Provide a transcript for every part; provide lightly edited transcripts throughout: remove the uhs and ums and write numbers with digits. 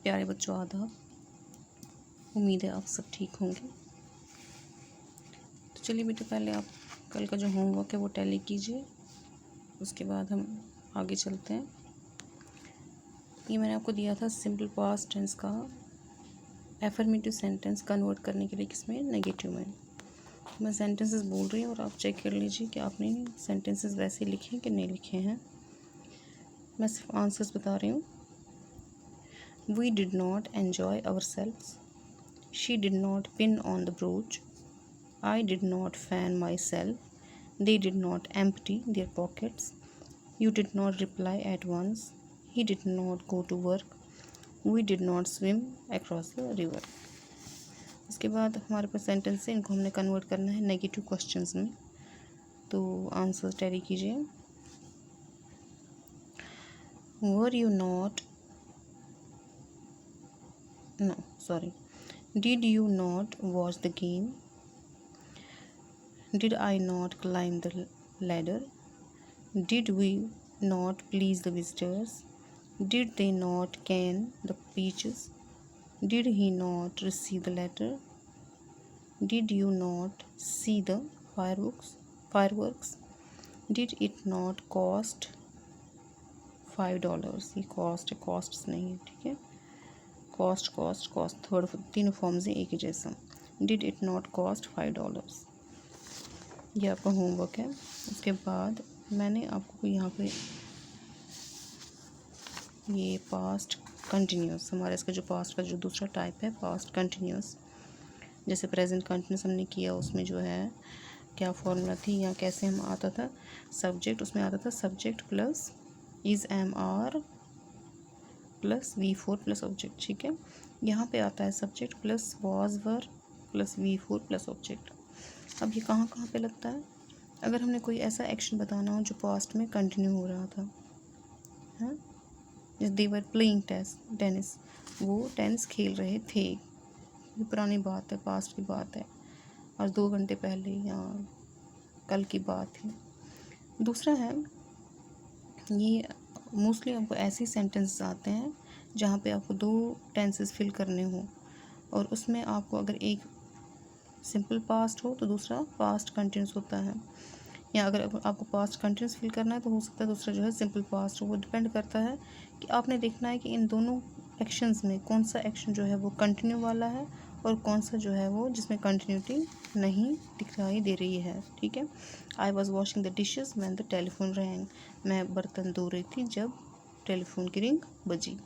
प्यारे बच्चों, आदाब। उम्मीद है आप सब ठीक होंगे। तो चलिए बेटा, पहले आप कल का जो होमवर्क है वो टैली कीजिए, उसके बाद हम आगे चलते हैं। ये मैंने आपको दिया था सिंपल पास्ट टेंस का एफर्मेटिव सेंटेंस कन्वर्ट करने के लिए किसमें, नेगेटिव में। मैं सेंटेंसेस बोल रही हूँ और आप चेक कर लीजिए कि आपने सेंटेंसेस वैसे लिखे हैं कि नहीं लिखे हैं। मैं सिर्फ आंसर्स बता रही हूँ। We did not enjoy ourselves. She did not pin on the brooch. I did not fan myself. They did not empty their pockets. You did not reply at once. He did not go to work. We did not swim across the river. इसके बाद हमारे पास sentence है, इनको हमने convert करना है negative questions में। तो आंसर टैली कीजिए। Were you not No, sorry. Did you not watch the game? Did I not climb the ladder? Did we not please the visitors? Did they not can the peaches? Did he not receive the letter? Did you not see the fireworks? Did it not cost $5? ये costs नहीं है, ठीक है। Cost third तीनों form से एक ही जैसा। Did it not cost $5, ये आपका होमवर्क है। उसके बाद मैंने आपको यहाँ पे ये पास्ट कंटिन्यूस, हमारे इसका जो पास्ट का जो दूसरा टाइप है पास्ट कंटिन्यूस, जैसे प्रेजेंट कंटिन्यूस हमने किया, उसमें जो है क्या फॉर्मूला थी या कैसे हम आता था सब्जेक्ट, उसमें आता था subject plus is am are plus V4 plus object, ठीक है। यहाँ पे आता है subject plus was were plus V4 plus object. अब ये कहाँ कहाँ पे लगता है, अगर हमने कोई ऐसा एक्शन बताना हो जो पास्ट में कंटिन्यू हो रहा था, हाँ, जैसे दे वर प्लेइंग टेनिस, वो टेनिस खेल रहे थे, ये पुरानी बात है, पास्ट की बात है, आज 2 घंटे पहले या कल की बात है। दूसरा है, ये मोस्टली आपको ऐसे सेंटेंसेस आते हैं जहाँ पे आपको 2 टेंसेस फिल करने हो, और उसमें आपको अगर एक सिंपल पास्ट हो तो दूसरा पास्ट कंटिन्यूस होता है, या अगर आपको पास्ट कंटिन्यूस फिल करना है तो हो सकता है दूसरा जो है सिंपल पास्ट हो। वो डिपेंड करता है कि आपने देखना है कि इन दोनों एक्शंस में कौन सा एक्शन जो है वो कंटिन्यू वाला है और कौन सा जो है वो जिसमें कंटिन्यूटी नहीं दिखाई दे रही है, ठीक है। I was washing the dishes when the telephone wrong, मैं बर्तन धो रही थी जब टेलीफोन की रिंग बजी।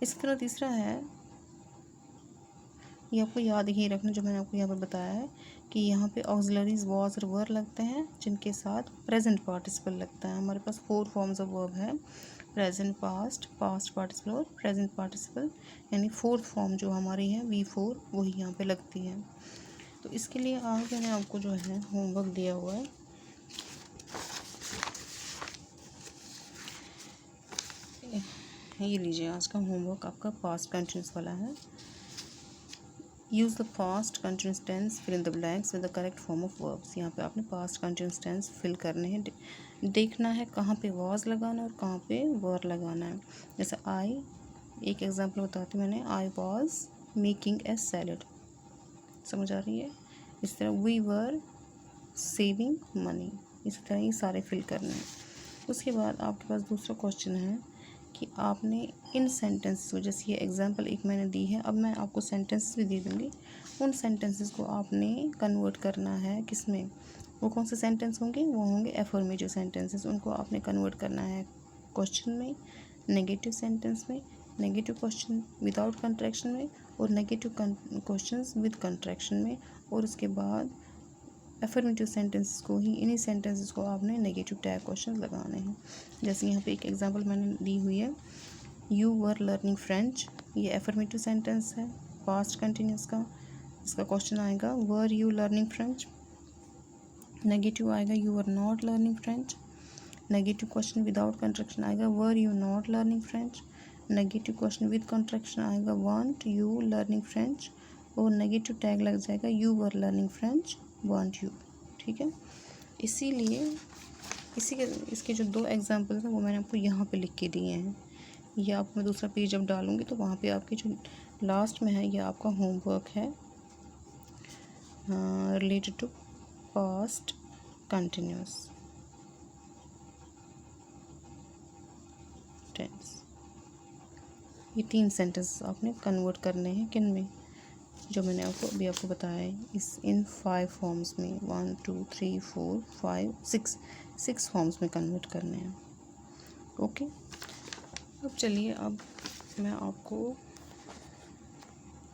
इसी तरह तीसरा है, ये आपको याद ही रखना जो मैंने आपको यहाँ पर बताया है कि यहाँ पे ऑक्सिलरीज वॉज और वर लगते हैं जिनके साथ प्रेजेंट पार्टिसिपल लगता है। हमारे पास 4 फॉर्म्स ऑफ वर्ब है, प्रेजेंट, पास्ट, पास्ट पार्टिसिपल और प्रेजेंट पार्टिसिपल, यानी 4th फॉर्म जो हमारी है V4 वही यहाँ पे लगती है। तो इसके लिए आज मैंने आपको जो है होमवर्क दिया हुआ है, ये लीजिए। आज का होमवर्क आपका पास्ट कंटिन्यूस वाला है। Use the past continuous tense, fill in the blanks with the correct form of verbs. यहाँ पे आपने पास्ट कंटिन्यूस टेंस फिल करने हैं, देखना है कहाँ पे वॉज लगाना है और कहाँ पे वर लगाना है। जैसे आई, एक एग्जांपल बताती हूँ मैंने, I was making a salad, समझ आ रही है। इस तरह वी वर सेविंग मनी, इसी तरह ये सारे फिल करने हैं। उसके बाद आपके पास दूसरा क्वेश्चन है कि आपने इन सेंटेंसेस को, जैसे ये एग्जांपल एक मैंने दी है, अब मैं आपको सेंटेंसेस भी दे दूँगी, उन सेंटेंसेस को आपने कन्वर्ट करना है किसमें, वो कौन से सेंटेंस होंगे, वो होंगे एफर्मेटिव सेंटेंसेस। उनको आपने कन्वर्ट करना है क्वेश्चन में, नेगेटिव सेंटेंस में, नेगेटिव क्वेश्चन विदाउट कंट्रैक्शन में, और नेगेटिव क्वेश्चन विद कंट्रैक्शन में, और उसके बाद एफर्मेटिव सेंटेंसेस को ही, इन्हीं सेंटेंसेस को आपने नेगेटिव टैग क्वेश्चन लगाने हैं। जैसे यहाँ पे एक एग्जांपल मैंने दी हुई है, यू वर लर्निंग फ्रेंच, ये एफर्मेटिव सेंटेंस है पास्ट कंटिन्यूस का। इसका क्वेश्चन आएगा were you learning French, negative आएगा you were not learning French. Negative question without contraction आएगा were you not learning French. Negative question with contraction आएगा weren't you learning French, और negative tag लग जाएगा you were learning French weren't you, ठीक है। इसीलिए इसके जो 2 एग्जांपल्स हैं वो मैंने आपको यहाँ पे लिख के दिए हैं ये आप मैं दूसरा पेज जब डालूँगी तो वहाँ पे आपके जो लास्ट में है ये आपका होमवर्क है related to past continuous tense. ये 3 सेंटेंस आपने कन्वर्ट करने हैं किन में, जो मैंने अभी आपको बताया है, इस इन 5 फॉर्म्स में 1 2 3 4 5 6 फॉर्म्स में कन्वर्ट करने हैं। ओके, अब चलिए अब मैं आपको